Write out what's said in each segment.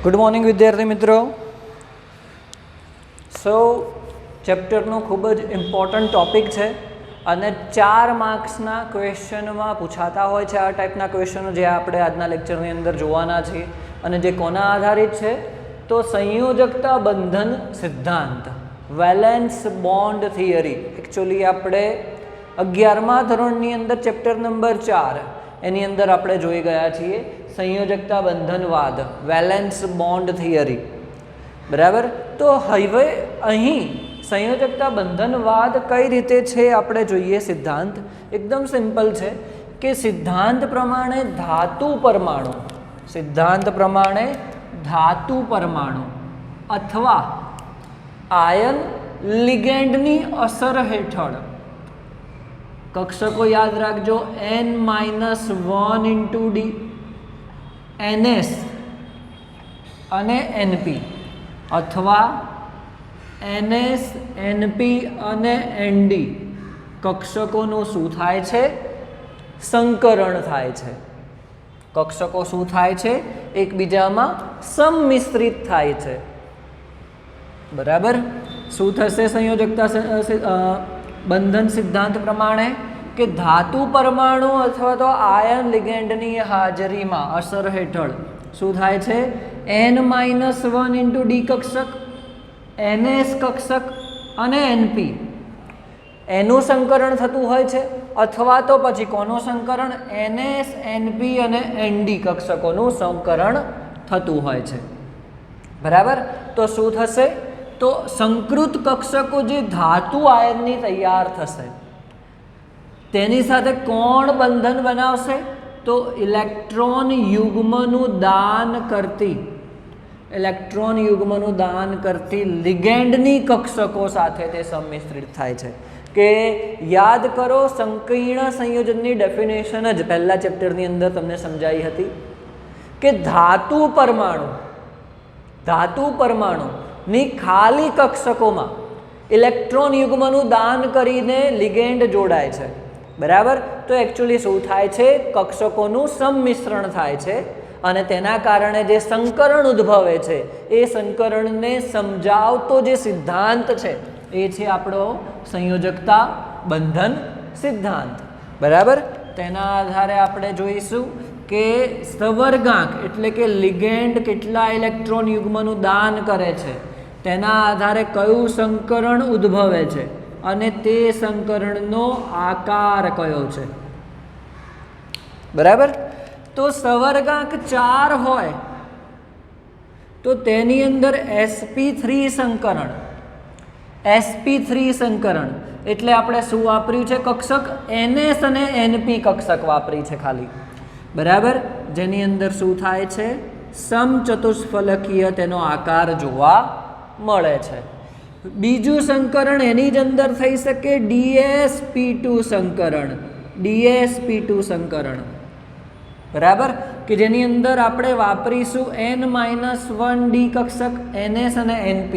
Good morning વિદ્યાર્થી મિત્રો. સો ચેપ્ટરનો ખૂબ જ ઇમ્પોર્ટન્ટ ટૉપિક છે અને 4 માર્ક્સના ક્વેશ્ચનમાં પૂછાતા હોય છે આ ટાઈપના ક્વેશ્ચનો જે આપણે આજના લેક્ચરની અંદર જોવાના છીએ. અને જે કોના આધારિત છે તો સંયોજકતા બંધન સિદ્ધાંત, વેલેન્સ બોન્ડ થિયરી. એકચ્યુઅલી આપણે 11મા ધોરણની અંદર ચેપ્ટર નંબર 4 એની અંદર આપણે જોઈ ગયા છીએ સંયોજકતા બંધનવાદ, વેલેન્સ બોન્ડ થિયરી. બરાબર. તો હવે અહીં સંયોજકતા બંધનવાદ કઈ રીતે છે આપણે જોઈએ. સિદ્ધાંત એકદમ સિમ્પલ છે કે સિદ્ધાંત પ્રમાણે ધાતુ પરમાણુ અથવા આયન લિગેન્ડની અસર હેઠળ કક્ષકો યાદ રાખજો n-1 × d, ns અને np, અથવા ns, np અને nd કક્ષકોનું શું થાય છે? સંકરણ થાય છે. કક્ષકો શું થાય છે? એકબીજામાં સંમિશ્રિત થાય છે. બરાબર. શું થશે સંયોજકતા બંધન સિદ્ધાંત પ્રમાણે કે ધાતુ પરમાણુ અથવા તો આયન લિગેન્ડની હાજરીમાં અસર હેઠળ શું થાય છે? n-1 × d કક્ષક, ns કક્ષક અને np એનું સંકરણ થતું હોય છે, અથવા તો પછી કોનું સંકરણ? ns, np અને nd કક્ષકોનું સંકરણ થતું હોય છે. બરાબર. તો શું થશે? તો સંકૃત કક્ષકો જે ધાતુ આયનની તૈયાર થશે તેની સાથે કોણ બંધન બનાવશે? તો ઇલેક્ટ્રોન યુગ્મનું દાન કરતી લિગેન્ડની કક્ષકો સાથે તે સંમિશ્રિત થાય છે. કે યાદ કરો, સંકીર્ણ સંયોજનની ડેફિનેશન જ પહેલા ચેપ્ટરની અંદર તમને સમજાઈ હતી કે ધાતુ પરમાણુની ખાલી કક્ષકોમાં ઇલેક્ટ્રોન યુગ્મનું દાન કરીને લિગેન્ડ જોડાય છે. બરાબર. તો એકચ્યુઅલી શું થાય છે? કક્ષકોનું સંમિશ્રણ થાય છે અને તેના કારણે જે સંકરણ ઉદ્ભવે છે એ સંકરણને સમજાવતો જે સિદ્ધાંત છે એ છે આપણો સંયોજકતા બંધન સિદ્ધાંત. બરાબર. તેના આધારે આપણે જોઈશું કે સવર્ગાંક એટલે કે લિગેન્ડ કેટલા ઇલેક્ટ્રોન યુગ્મનું દાન કરે છે તેના આધારે કયું સંકરણ ઉદ્ભવે છે અને તે સંકરણનો આકાર કયો છે. બરાબર. તો સવર્ગાંક 4 હોય તો તેની અંદર sp3 સંકરણ એટલે આપણે શું વાપર્યું છે? કક્ષક ns અને np કક્ષક વાપરી છે ખાલી. બરાબર. જેની અંદર શું થાય છે? સમચતુષ્ફલકીય તેનો આકાર જોવા મળે છે. બીજું સંકરણ એની જ અંદર થઈ શકે dsp2 સંકરણ. બરાબર. કે જેની અંદર આપણે વાપરીશું n-1 d કક્ષક ns અને np.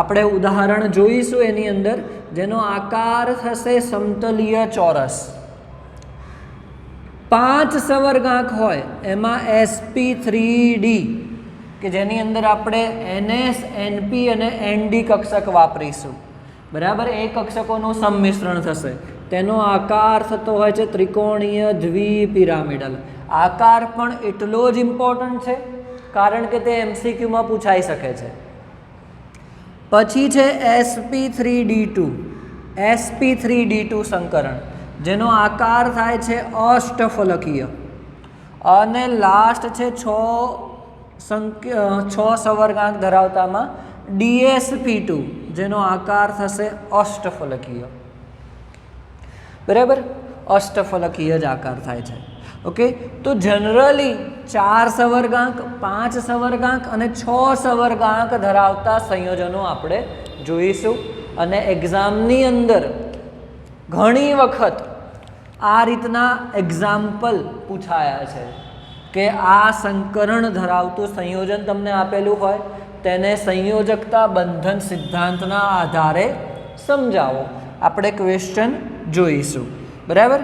આપણે ઉદાહરણ જોઈશું એની અંદર જેનો આકાર થશે સમતલીય ચોરસ. 5 સવર્ગાંક હોય એમાં sp3d કે જેની અંદર આપણે ns, np અને nd કક્ષક વાપરીશું. બરાબર. એ કક્ષકોનું સંમિશ્રણ થશે. તેનો આકાર થતો હોય છે ત્રિકોણીય દ્વિપિરામિડલ. આકાર પણ એટલો જ ઇમ્પોર્ટન્ટ છે કારણ કે તે MCQમાં પૂછાઈ શકે છે. પછી છે sp3d2 સંકરણ જેનો આકાર થાય છે અષ્ટફલકીય. અને લાસ્ટ છે 6 સવર્ગાંક ધરાવતામાં dsp2 જેનો આકાર થશે અષ્ટફલકીય. બરાબર. અષ્ટફલકીય જ આકાર થાય છે. ઓકે. તો જનરલી 4 સવર્ગાંક, 5 સવર્ગાંક અને 6 સવર્ગાંક ધરાવતા સંયોજનો આપણે જોઈશું. અને એક્ઝામની અંદર ઘણી વખત આ રીતના એક્ઝામ્પલ પૂછાયા છે કે આ સંકરણ ધરાવતું સંયોજન તમને આપેલું હોય તેને સંયોજકતા બંધન સિદ્ધાંતના આધારે સમજાવો. આપણે ક્વેશ્ચન જોઈશું. બરાબર.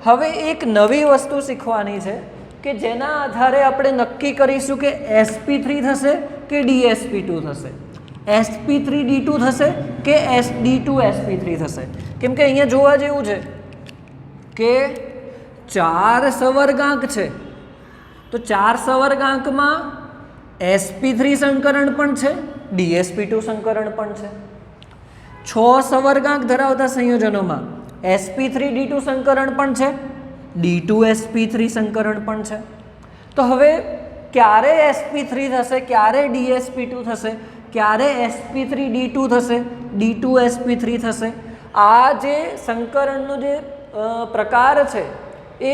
હવે એક નવી વસ્તુ શીખવાની છે કે જેના આધારે આપણે નક્કી કરીશું કે sp3 થશે કે DsP2 થશે? sp3d2 થશે કે d2sp3 થશે? કેમ કે અહીંયા જોવા જેવું છે કે 4 સવર્ગાંક છે, તો 4 સવર્ગાંકમાં sp3 સંકરણ પણ છે, dsp2 સંકરણ પણ છે. 6 સવર્ગાંક ધરાવતા સંયોજનોમાં sp3d2 સંકરણ પણ છે, d2sp3 સંકરણ પણ છે. તો હવે ક્યારે sp3 થશે, ક્યારે dsp2 થશે, ક્યારે sp3d2 થશે, d2sp3 થશે? આ જે સંકરણનો જે પ્રકાર છે એ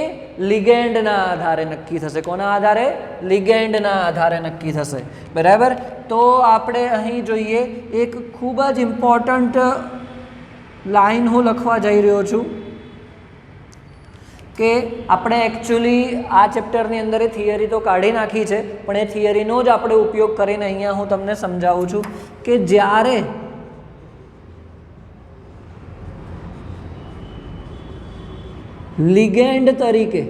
લિગેન્ડના આધારે નક્કી થશે. કોના આધારે? લિગેન્ડના આધારે નક્કી થશે. બરાબર. તો આપણે અહીં જોઈએ એક ખૂબ જ ઇમ્પોર્ટન્ટ લાઈન હું લખવા જઈ રહ્યો છું કે આપણે એકચ્યુઅલી આ ચેપ્ટરની અંદર એ થિયરી તો કાઢી નાખી છે, પણ એ થિયરીનો જ આપણે ઉપયોગ કરીને અહીંયા હું તમને સમજાવું છું કે જ્યારે લિગેન્ડ તરીકે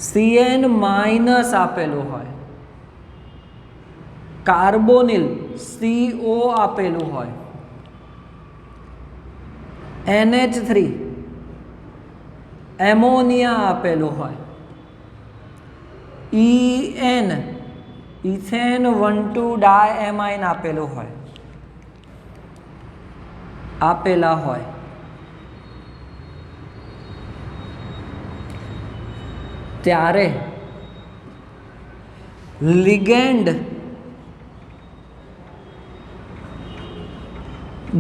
CN માઇનસ આપેલું હોય, કાર્બોનિલ CO આપેલું હોય, NH3 એમોનિયા આપેલું હોય, EN ઇથેન 1,2 ડાયએમાઇન આપેલું હોય, આપેલા હોય, ત્યારે લિગેન્ડ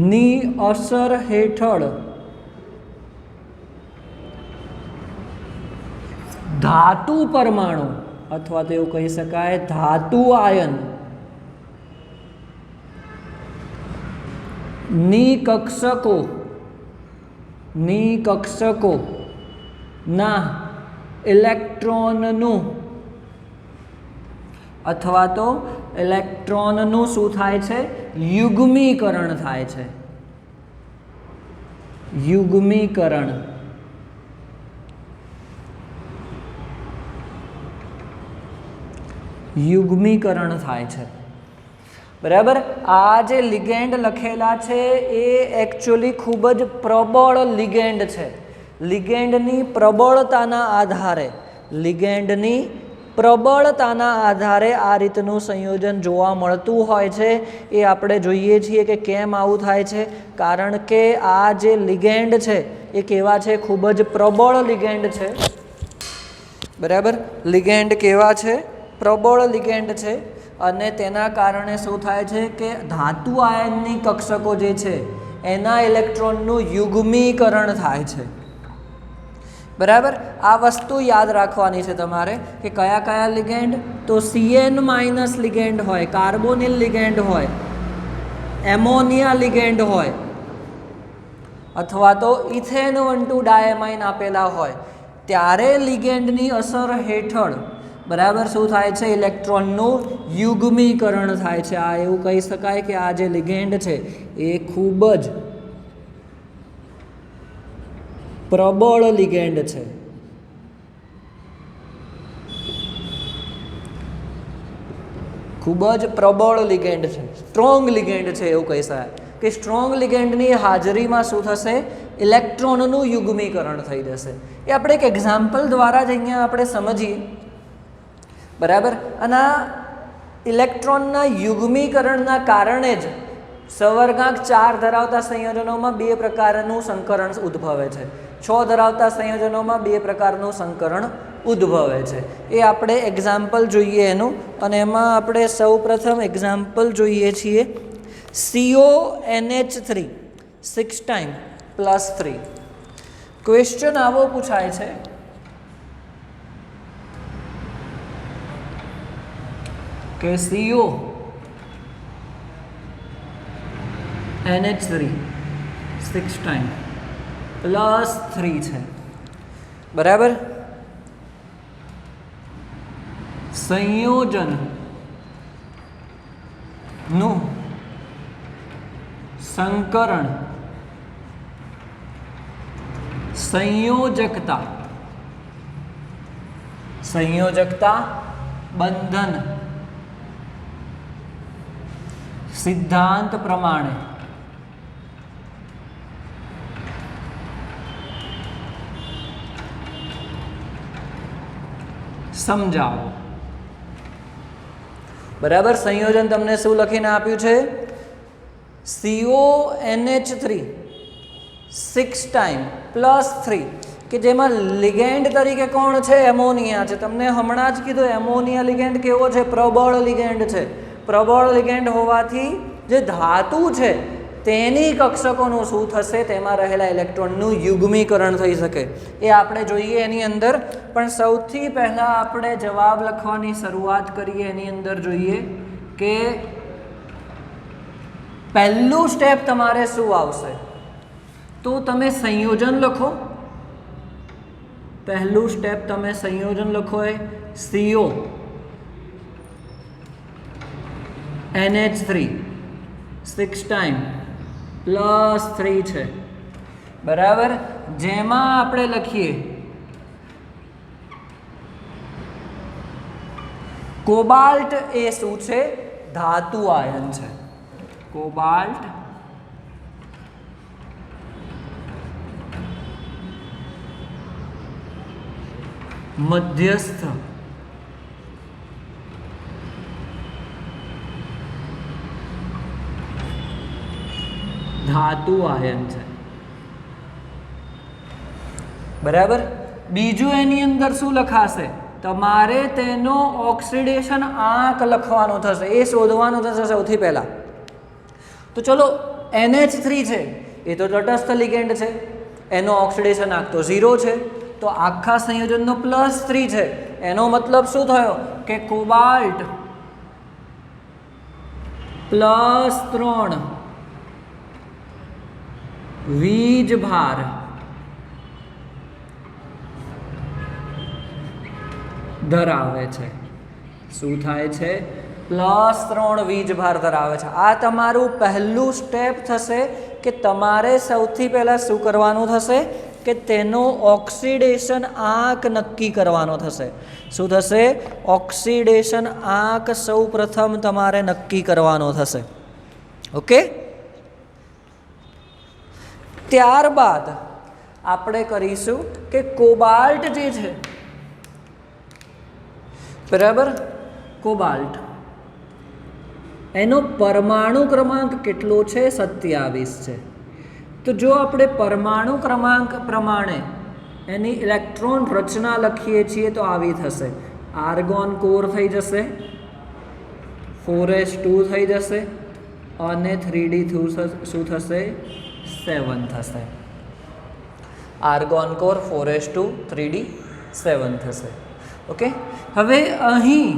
ની અસર હેઠળ ધાતુ પરમાણુ અથવા તો એવું કહી શકાય ધાતુ આયન ની કક્ષકો ના ઇલેક્ટ્રોનનું અથવા તો ઇલેક્ટ્રોનનું શું થાય છે? યુગ્મીકરણ થાય છે. યુગ્મીકરણ. યુગ્મીકરણ થાય છે. બરાબર. આ જે લિગેન્ડ લખેલા છે એ એકચ્યુઅલી ખૂબ જ પ્રબળ લિગેન્ડ છે. લિગેન્ડની પ્રબળતાના આધારે આ રીતનું સંયોજન જોવા મળતું હોય છે. એ આપણે જોઈએ છીએ કે કેમ આવું થાય છે. કારણ કે આ જે લિગેન્ડ છે એ કેવા છે? ખૂબ જ પ્રબળ લિગેન્ડ છે. બરાબર. લિગેન્ડ કેવા છે? પ્રબળ લિગેન્ડ છે. અને તેના કારણે શું થાય છે કે ધાતુ આયનની કક્ષકો જે છે એના ઇલેક્ટ્રોનનું યુગ્મીકરણ થાય છે. બરાબર. આ વસ્તુ યાદ રાખવાની છે તમારે કે કયા કયા લિગેન્ડ? તો CN માઇનસ લિગેન્ડ હોય, કાર્બોનિલ લિગેન્ડ હોય, એમોનિયા લિગેન્ડ હોય, અથવા તો ઇથેન 1,2 ડાયમાઇન આપેલા હોય, ત્યારે લિગેન્ડની અસર હેઠળ બરાબર શું થાય છે? ઇલેક્ટ્રોનનું યુગ્મીકરણ થાય છે. આ એવું કહી શકાય કે આ જે લિગેન્ડ છે એ ખૂબ જ પ્રબળ લિગેન્ડ છે. ખૂબ જ પ્રબળ લિગેન્ડ છે, સ્ટ્રોંગ લિગેન્ડ છે એવું કહી શકાય કે સ્ટ્રોંગ લિગેન્ડની હાજરીમાં શું થશે? ઇલેક્ટ્રોનનું યુગ્મીકરણ થઈ જશે. એ આપણે એક એક્ઝામ્પલ દ્વારા જ અહીંયા આપણે સમજીએ. બરાબર. અને આ ઇલેક્ટ્રોનના યુગ્મીકરણના કારણે જ સવર્ગાંક 4 ધરાવતા સંયોજનોમાં 2 પ્રકારનું સંકરણ ઉદ્ભવે છે, 6 ધરાવતા સંયોજનોમાં 2 પ્રકારનું સંકરણ ઉદ્ભવે છે. એ આપણે એક્ઝામ્પલ જોઈએ એનું. અને એમાં આપણે સૌ પ્રથમ એક્ઝામ્પલ જોઈએ છીએ CONH3 6 ટાઈમ +3. ક્વેશ્ચન આવો પૂછાય છે કે CONH3 6 ટાઈમ +3 છે. બરાબર. સંયોજનનું સંકરણ संयोजकता, संयोजकता, बंधन, सिद्धांत प्रमाणे समझाओ। बराबर। संयोजन तमने शू लखीने आप्युं छे? CONH3 6 टाइम +3 કે જેમાં લિગેન્ડ તરીકે કોણ છે? એમોનિયા છે। તમને હમણાં જ કીધું એમોનિયા લિગેન્ડ કેવો છે? પ્રબળ લિગેન્ડ છે। પ્રબળ લિગેન્ડ હોવાથી જે ધાતુ છે તેની કક્ષકોનું શું થશે? તેમાં રહેલા ઇલેક્ટ્રોનનું યુગ્મીકરણ થઈ શકે, એ આપણે જોઈએ એની અંદર। પણ સૌથી પહેલાં આપણે જવાબ લખવાની શરૂઆત કરીએ એની અંદર જોઈએ કે પહેલું સ્ટેપ તમારે શું આવશે? તો તમે સંયોજન લખો। પહેલું સ્ટેપ તમે સંયોજન લખો એ CO NH3 6 टाइम +3 છે, બરાબર। જેમાં આપણે લખીએ કોબાલ્ટ એ શું છે? ધાતુ આયન છે। કોબાલ્ટ મધ્યસ્થ धातु आयन है, बराबर। बीजू एनी अंदर शू लखाशे? तमारे तेनो ऑक्सिडेशन आंक लखवानो थशे, ए शोधवानो थशे सौथी पहेला। तो चलो NH3 छे ए तो तटस्थ लिगेंड छे, एनो ऑक्सिडेशन आंक तो 0 छे, तो आखा संयोजननो +3 छे। एनो मतलब शू थयो के कोबाल्ट +3 वीज भार धरावे छे। शुं थाय छे? +3 वीज भार धरावे छे। आ तमारुं पहलुं स्टेप थशे के तमारे सौथी पहेला शुं करवानुं थशे के तेनो ऑक्सिडेशन आंक नक्की करवानो थशे। शुं थशे? ऑक्सिडेशन आंक सौ प्रथम तमारे नक्की करवानो थशे। ओके। ત્યારબાદ આપણે કરીશું કે કોબાલ્ટ જે છે, બરાબર, કોબાલ્ટ એનો પરમાણુ ક્રમાંક કેટલો છે? 27 છે। તો જો આપણે પરમાણુ ક્રમાંક પ્રમાણે એની ઇલેક્ટ્રોન રચના લખીએ છીએ તો આવી થશે। આર્ગોન કોર થઈ જશે, 4s2 થઈ જશે અને 3d શું થશે? 7 થશે। આર્ગોન કોર 4s2 3d 7 થશે। ઓકે। હવે અહીં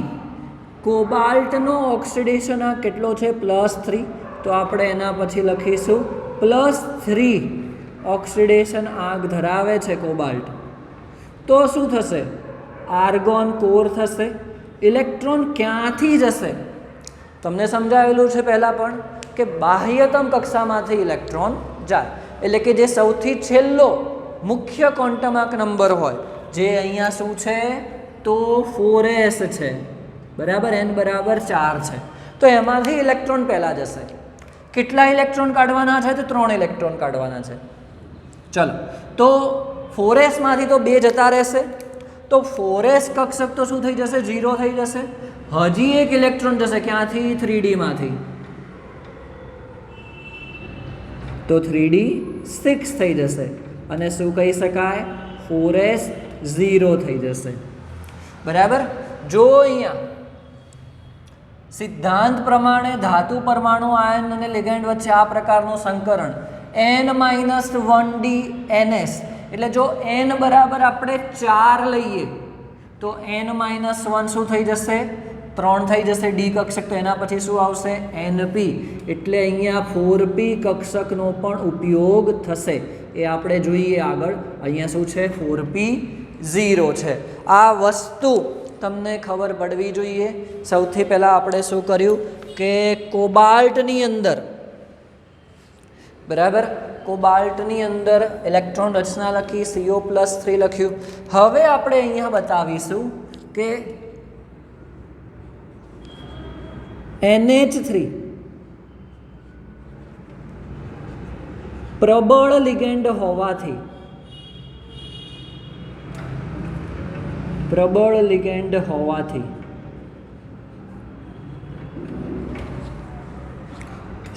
કોબાલ્ટનો ઓક્સિડેશન આ કેટલો છે? +3। તો આપણે એના પછી લખીશું +3 ઓક્સિડેશન આંક ધરાવે છે કોબાલ્ટ। તો શું થશે? આર્ગોન કોર થશે। ઇલેક્ટ્રોન ક્યાંથી જશે? તમને સમજાવેલું છે પહેલાં પણ કે બાહ્યતમ કક્ષામાંથી ઇલેક્ટ્રોન જાય, એટલે કે જે સૌથી છેલ્લો મુખ્ય ક્વોન્ટમાક નંબર હોય, જે અહીંયા શું છે? તો 4s છે, બરાબર। n બરાબર 4 છે, તો એમાંથી ઇલેક્ટ્રોન પહેલાં જશે। કેટલા ઇલેક્ટ્રોન કાઢવાના છે? તો 3 ઇલેક્ટ્રોન કાઢવાના છે। ચલો, તો 4s માંથી તો 2 જતા રહેશે, તો 4s કક્ષક તો શું થઈ જશે? 0 થઈ જશે। હજી એક ઇલેક્ટ્રોન જશે ક્યાંથી? 3d માંથી, તો 3d 6 થઈ જશે અને શું કહી શકાય? 4s 0 થઈ જશે, બરાબર। જો અહીંયા સિદ્ધાંત પ્રમાણે ધાતુ પરમાણુ આયન અને લિગેન્ડ વચ્ચે આ પ્રકારનું સંકરણ n-1d ns, એટલે જો n બરાબર આપણે 4 લઈએ તો n-1 શું થઈ જશે? 3 થઈ જશે ડી કક્ષક। તો એના પછી શું આવશે? NP। એટલે અહીંયા 4p કક્ષકનો પણ ઉપયોગ થશે, એ આપણે જોઈએ આગળ। અહીંયા શું છે? 4p 0 છે। આ વસ્તુ તમને ખબર પડવી જોઈએ। સૌથી પહેલાં આપણે શું કર્યું કે કોબાલ્ટની અંદર, બરાબર, કોબાલ્ટની અંદર ઇલેક્ટ્રોન રચના લખી, CO+3 લખ્યું. હવે આપણે અહીંયા બતાવીશું કે NH3 પ્રબળ લિગેન્ડ હોવાથી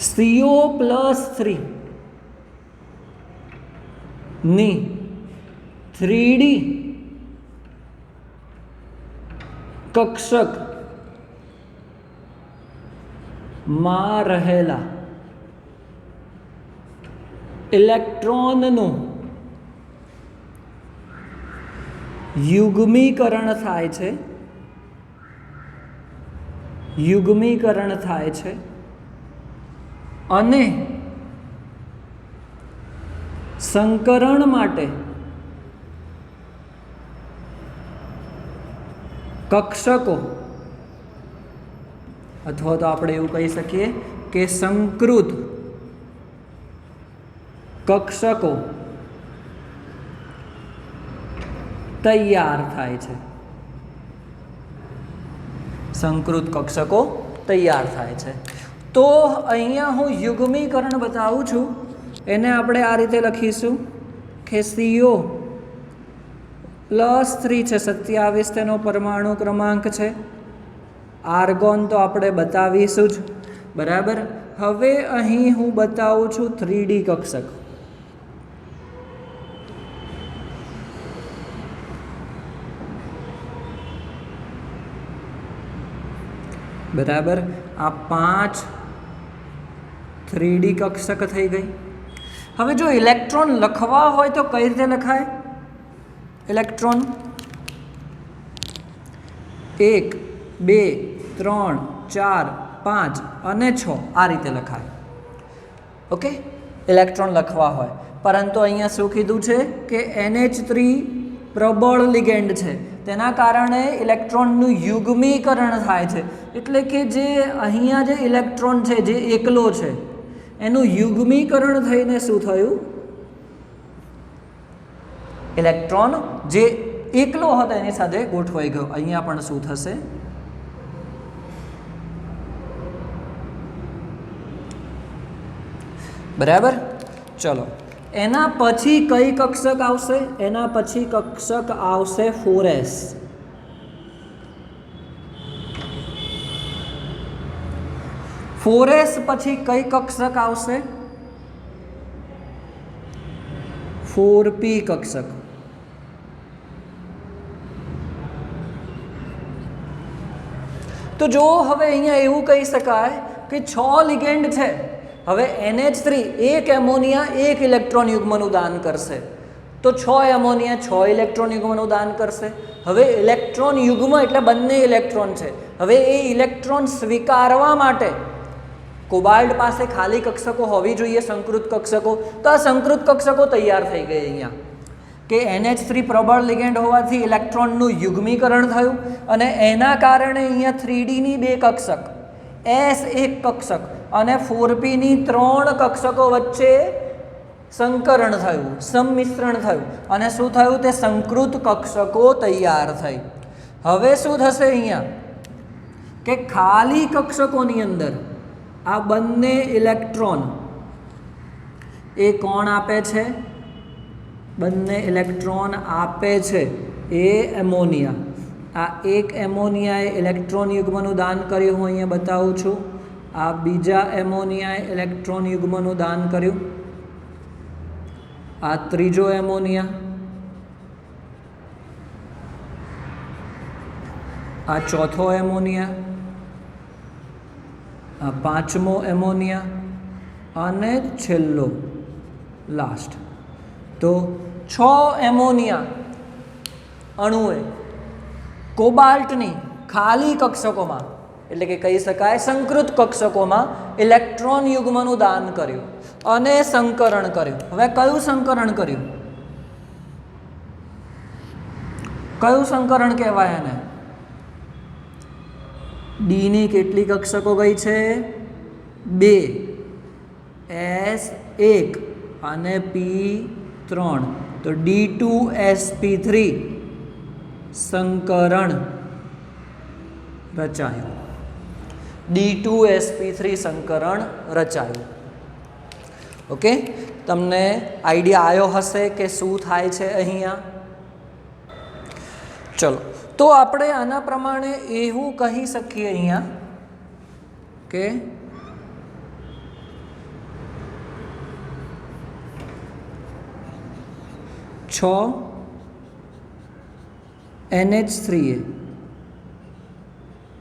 CO+3 ની 3D કક્ષક માં રહેલા ઇલેક્ટ્રોનનું યુગ્મીકરણ થાય છે અને સંકરણ માટે કક્ષકો અથવા તો આપણે એવું કહી શકીએ કે સંકૃત કક્ષકો તૈયાર થાય છે. તો અહીંયા હું યુગ્મીકરણ બતાવું છું. એને આપણે આ રીતે લખીશું કે CO+3 છે, 27 તેનો પરમાણુ ક્રમાંક છે. આર્ગોન તો આપણે બતાવીશું જ, બરાબર. હવે અહીં હું બતાવું છું 3D કક્ષક. બરાબર, આ 5 3D કક્ષક થઈ ગઈ. હવે જો ઇલેક્ટ્રોન લખવા હોય તો કઈ રીતે લખાય? ઇલેક્ટ્રોન 1 2 3 4 5 અને 6 આ રીતે લખાય. ઓકે, ઇલેક્ટ્રોન લખવા હોય. પરંતુ અહીંયા શું કીધું છે કે NH3 પ્રબળ લિગેન્ડ છે, તેના કારણે ઇલેક્ટ્રોનનું યુગ્મીકરણ થાય છે. એટલે કે જે અહીંયા જે ઇલેક્ટ્રોન છે જે એકલો છે એનું યુગ્મીકરણ થઈને શું થયું? ઇલેક્ટ્રોન જે એકલો હતો એની સાથે ગોઠવાઈ ગયો. અહીંયા પણ શું થશે? બરાબર. ચલો, એના પછી કઈ કક્ષક આવશે? એના પછી કક્ષક આવશે 4s. 4s પછી કઈ કક્ષક આવશે? 4p કક્ષક. તો જો હવે અહીંયા એવું કહી શકાય કે 6 લિગેન્ડ છે. હવે NH3 એક એમોનિયા એક ઇલેક્ટ્રોન યુગ્મનું દાન કરશે, તો 6 એમોનિયા 6 ઇલેક્ટ્રોન યુગ્મનું દાન કરશે. હવે ઇલેક્ટ્રોન યુગ્મ એટલે બંને ઇલેક્ટ્રોન છે. હવે એ ઇલેક્ટ્રોન સ્વીકારવા માટે કોબાલ્ટ પાસે ખાલી કક્ષકો હોવી જોઈએ, સંકૃત કક્ષકો. તો આ સંકૃત કક્ષકો તૈયાર થઈ ગઈ અહીંયા કે NH3 પ્રબળ લિગેન્ડ હોવાથી ઇલેક્ટ્રોનનું યુગ્મીકરણ થયું અને એના કારણે અહીંયા 3D ની 2 કક્ષક, S એક કક્ષક અને 4p ની 3 કક્ષકો વચ્ચે સંકરણ થયું, સંમિશ્રણ થયું અને શું થયું? તે સંકૃત કક્ષકો તૈયાર થઈ. હવે શું થશે અહીંયા કે ખાલી કક્ષકોની અંદર આ બંને ઇલેક્ટ્રોન એ કોણ આપે છે? બંને ઇલેક્ટ્રોન આપે છે એ એમોનિયા. આ એક એમોનિયાએ ઇલેક્ટ્રોન યુગ્મનું દાન કર્યું, હું અહીંયા બતાવું છું. આ બીજા એમોનિયાએ ઇલેક્ટ્રોન યુગ્મનું દાન કર્યું. આ ત્રીજો એમોનિયા, આ ચોથો એમોનિયા, આ પાંચમો એમોનિયા અને છેલ્લો લાસ્ટ. તો 6 એમોનિયા અણુએ કોબાલ્ટની ખાલી કક્ષકોમાં, એટલે કે કહી શકાય સંકૃત કક્ષકોમાં ઇલેક્ટ્રોન યુગ્મનું દાન કર્યું અને સંકરણ કર્યું. હવે કયું સંકરણ કર્યું? કયું સંકરણ કહેવાય એને? ડી ની કેટલી કક્ષકો ગઈ છે? 2, S 1 અને P3 તો D2sp3 સંકરણ રચાયું. D2sp3 સંકરણ રચાયું. ઓકે, તમને આઈડિયા આવ્યો હશે કે શું થાય છે અહીંયા. ચલો, તો આપણે આના પ્રમાણે એવું કહી શકીએ અહીંયા કે છ NH3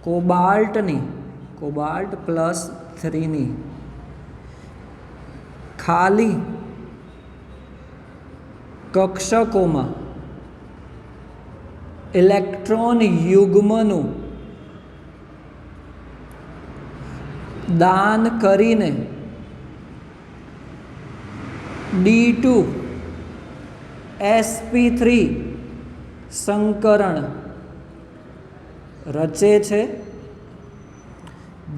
કોબાલ્ટ +3 ખાલી કક્ષકોમાં ઇલેક્ટ્રોન યુગ્મનું દાન કરીને D2sp3 સંકરણ રચે છે,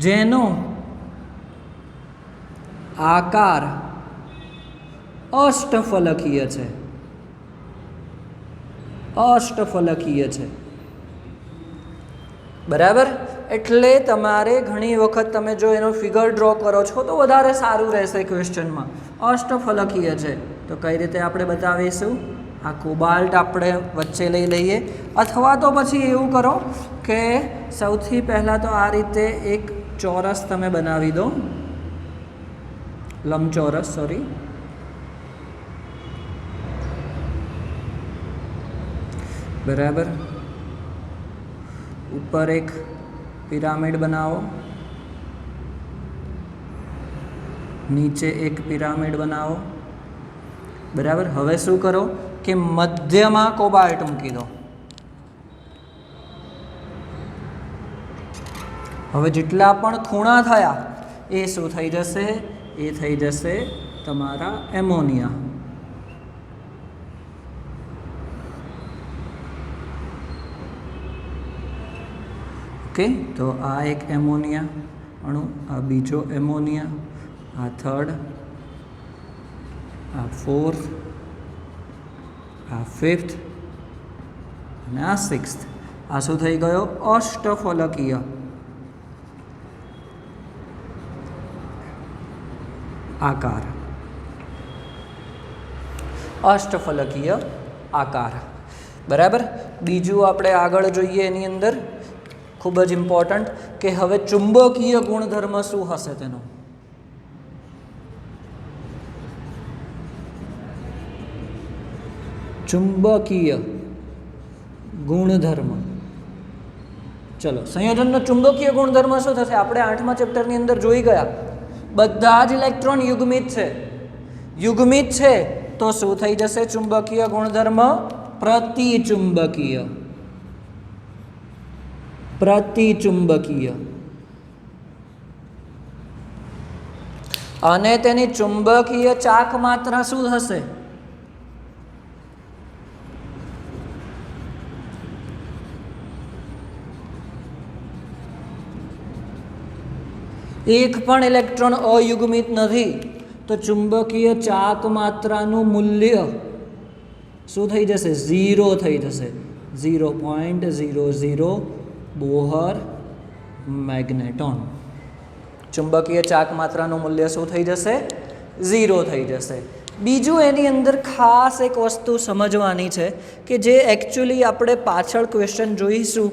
જેનો આકાર અષ્ટફલકીય છે. બરાબર. એટલે તમારે ઘણી વખત તમે જો એનો ફિગર ડ્રો કરો છો તો વધારે સારું રહેશે ક્વેશ્ચનમાં. અષ્ટફલકીય છે તો કઈ રીતે આપણે બતાવીશું? આ કોબાલ્ટ આપણે વચ્ચે લઈ લઈએ, અથવા તો પછી એવું કરો કે સૌથી પહેલાં તો આ રીતે એક ચોરસ તમે બનાવી દો, લંબચોરસ, સોરી. બરાબર. ઉપર એક પિરામિડ બનાવો, નીચે એક પિરામિડ બનાવો. બરાબર. હવે શું કરો કે મધ્યમાં કોબાલ્ટ મૂકી દો. હવે જેટલા પણ ખૂણા થયા એ શું થઈ જશે? એ થઈ જશે તમારા એમોનિયા. ઓકે, તો આ એક એમોનિયા અણુ, આ બીજો એમોનિયા, આ થર્ડ, આ ફોર્થ, આ ફિફ્થ અને આ સિક્સ્થ. આ શું થઈ ગયો? અષ્ટફલકીય આકાર. અષ્ટફલકીય આકાર. બરાબર. બીજું આપણે આગળ જોઈએ એની અંદર ખૂબ જ ઇમ્પોર્ટન્ટ કે હવે ચુંબકીય ગુણધર્મ શું હશે તેનો? ચુંબકીય ગુણધર્મ. ચલો, સંયોજનનો ચુંબકીય ગુણધર્મ શું થશે? આપણે 8મા ચેપ્ટરની અંદર જોઈ ગયા. બધા જ ઇલેક્ટ્રોન યુગ્મિત છે. યુગ્મિત છે તો શું થઈ જશે? ચુંબકીય ગુણધર્મ પ્રતિચુંબકીય. પ્રતિચુંબકીય. અને તેની ચુંબકીય ચાક માત્રા શું હશે? એક પણ ઇલેક્ટ્રોન અયુગ્મિત નથી તો ચુંબકીય ચાક માત્રાનું મૂલ્ય શું થઈ જશે? 0 થઈ જશે. 0.00 બોહર મેગ્નેટોન. ચુંબકીય ચાક માત્રાનું મૂલ્ય શું થઈ જશે? 0 થઈ જશે. બીજું એની અંદર ખાસ એક વસ્તુ સમજવાની છે કે જે એકચ્યુઅલી આપણે પાછળ ક્વેશ્ચન જોઈશું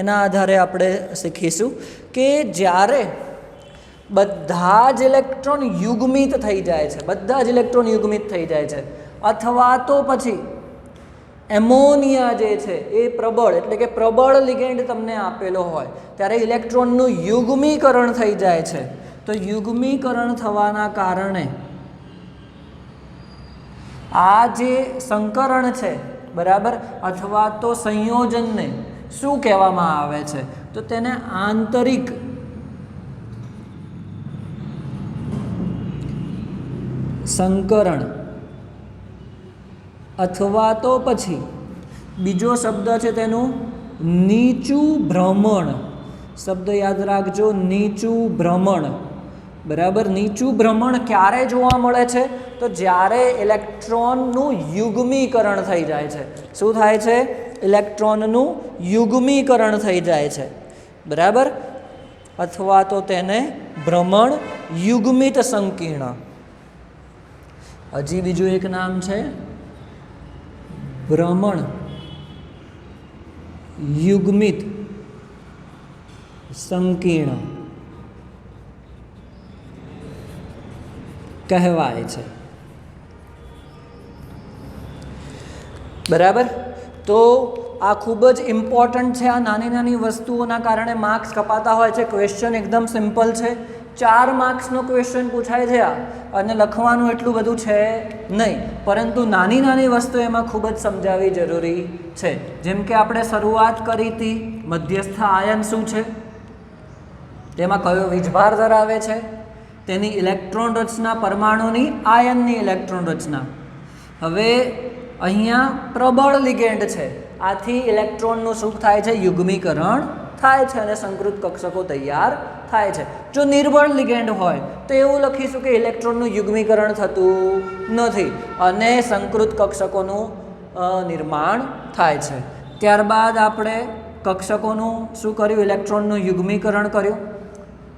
એના આધારે આપણે શીખીશું કે જ્યારે બધા જ ઇલેક્ટ્રોન યુગ્મિત થઈ જાય છે, બધા જ ઇલેક્ટ્રોન યુગ્મિત થઈ જાય છે, અથવા તો પછી એમોનિયા જે છે એ પ્રબળ, એટલે કે પ્રબળ લિગેન્ડ તમને આપેલો હોય ત્યારે ઇલેક્ટ્રોનનું યુગ્મીકરણ થઈ જાય છે. તો યુગ્મીકરણ થવાના કારણે આ જે સંકરણ છે, બરાબર, અથવા તો સંયોજનને શું કહેવામાં આવે છે? તો તેને આંતરિક સંકરણ અથવા તો પછી બીજો શબ્દ છે તેનું નીચું ભ્રમણ. શબ્દ યાદ રાખજો, નીચું ભ્રમણ. બરાબર. નીચું ભ્રમણ ક્યારે જોવા મળે છે? તો જ્યારે ઇલેક્ટ્રોનનું યુગ્મીકરણ થઈ જાય છે. શું થાય છે? ઇલેક્ટ્રોનનું યુગ્મીકરણ થઈ જાય છે, બરાબર. અથવા તો તેને ભ્રમણ યુગ્મિત સંકીર્ણ. હજી બીજું એક નામ છે ભ્રમણ યુગ્મિત સંકીર્ણ કહેવાય છે, બરાબર. તો આ ખૂબ જ ઇમ્પોર્ટન્ટ છે. આ નાની નાની વસ્તુઓના કારણે માર્ક્સ કપાતા હોય છે. ક્વેશ્ચન એકદમ સિમ્પલ છે. 4 માર્ક્સનો ક્વેશ્ચન પૂછાય છે આ, અને લખવાનું એટલું બધું છે નહીં, પરંતુ નાની નાની વસ્તુ એમાં ખૂબ જ સમજાવવી જરૂરી છે. જેમ કે આપણે શરૂઆત કરી હતી, મધ્યસ્થ આયન શું છે, તેમાં કયો વીજભાર ધરાવે છે, તેની ઇલેક્ટ્રોન રચના, પરમાણુની આયનની ઇલેક્ટ્રોન રચના. હવે અહીંયા પ્રબળ લિગેન્ડ છે, આથી ઇલેક્ટ્રોનનું શું થાય છે? યુગ્મીકરણ થાય છે અને સંકૃત કક્ષકો તૈયાર થાય છે. જો નિર્બળ લિગેન્ડ હોય તો એવું લખીશું કે ઇલેક્ટ્રોનનું યુગ્મીકરણ થતું નથી અને સંકૃત કક્ષકોનું નિર્માણ થાય છે. ત્યારબાદ આપણે કક્ષકોનું શું કર્યું? ઇલેક્ટ્રોનનું યુગ્મીકરણ કર્યું.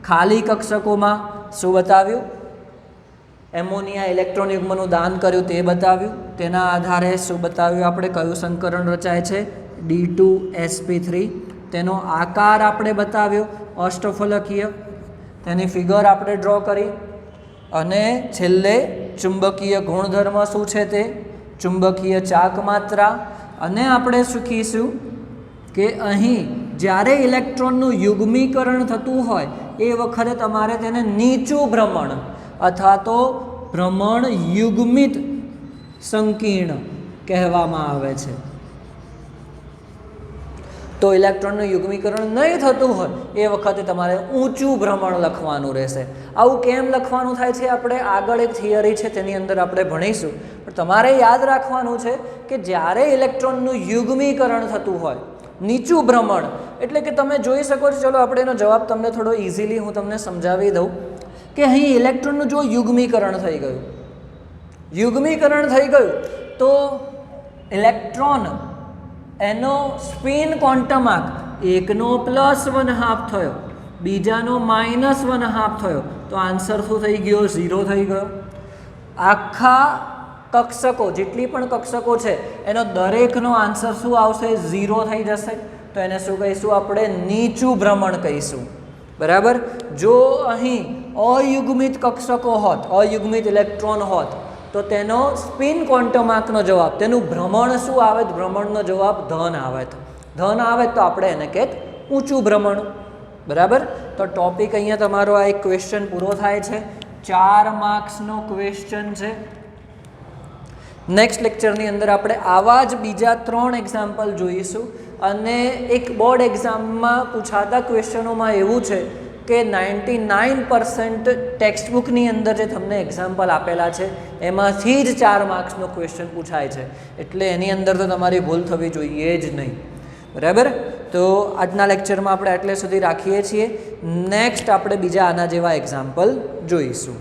ખાલી કક્ષકોમાં શું બતાવ્યું? એમોનિયા ઇલેક્ટ્રોન યુગ્મનું દાન કર્યું તે બતાવ્યું. તેના આધારે શું બતાવ્યું આપણે? કયું સંકરણ રચાય છે? D2sp3. તેનો આકાર આપણે બતાવ્યો અષ્ટફલકીય, તેની ફિગર આપણે ડ્રો કરી, અને છેલ્લે ચુંબકીય ગુણધર્મ શું છે તે ચુંબકીય ચાક માત્રા. અને આપણે શીખીશું કે અહીં જ્યારે ઇલેક્ટ્રોનનું યુગ્મીકરણ થતું હોય એ વખતે તમારે તેને નીચું ભ્રમણ અથવા તો ભ્રમણ યુગ્મિત સંકીર્ણ કહેવામાં આવે છે. તો ઇલેક્ટ્રોનનું યુગ્મીકરણ નહીં થતું હોય એ વખતે તમારે ઊંચું ભ્રમણ લખવાનું રહેશે. આવું કેમ લખવાનું થાય છે આપણે આગળ એક થિયરી છે તેની અંદર આપણે ભણીશું. પણ તમારે યાદ રાખવાનું છે કે જ્યારે ઇલેક્ટ્રોનનું યુગ્મીકરણ થતું હોય, નીચું ભ્રમણ એટલે કે તમે જોઈ શકો છો. ચલો આપણે એનો જવાબ તમને થોડો ઇઝીલી હું તમને સમજાવી દઉં કે અહીં ઇલેક્ટ્રોનનું જો યુગ્મીકરણ થઈ ગયું તો ઇલેક્ટ્રોન એનો સ્પિન ક્વોન્ટમ આંક એકનો +1/2 થયો, બીજાનો -1/2 થયો, તો આન્સર શું થઈ ગયો? 0 થઈ ગયો. આખા કક્ષકો જેટલી પણ કક્ષકો છે એનો દરેકનો આન્સર શું આવશે? 0 થઈ જશે. તો એને શું કહીશું આપણે? નીચું ભ્રમણ કહીશું, બરાબર. જો અહીં અયુગ્મિત કક્ષકો હોત, અયુગ્મિત ઇલેક્ટ્રોન હોત, તો તેનો સ્પિન ક્વોન્ટમ આંકનો જવાબ, તેનું ભ્રમણ શું આવે? ભ્રમણનો જવાબ ધન આવે. ધન આવે તો આપણે એને કહેત ઊંચું ભ્રમણ, બરાબર. તો ટોપિક અહીંયા તમારો આ એક ક્વેશ્ચન પૂરો થાય છે. 4 માર્ક્સનો ક્વેશ્ચન છે. નેક્સ્ટ લેક્ચરની અંદર આપણે આવા જ બીજા 3 એક્ઝામ્પલ જોઈશું. અને એક બોર્ડ એક્ઝામમાં પૂછાતા ક્વેશ્ચનોમાં એવું છે કે 99% ટેક્સ્ટબુકની અંદર જે તમને એક્ઝામ્પલ આપેલા છે એમાંથી જ 4 માર્ક્સનો ક્વેશ્ચન પૂછાય છે. એટલે એની અંદર તો તમારી ભૂલ થવી જોઈએ જ નહીં, બરાબર. તો આજના લેક્ચરમાં આપણે એટલે સુધી રાખીએ છીએ. નેક્સ્ટ આપણે બીજા આના જેવા એક્ઝામ્પલ જોઈશું.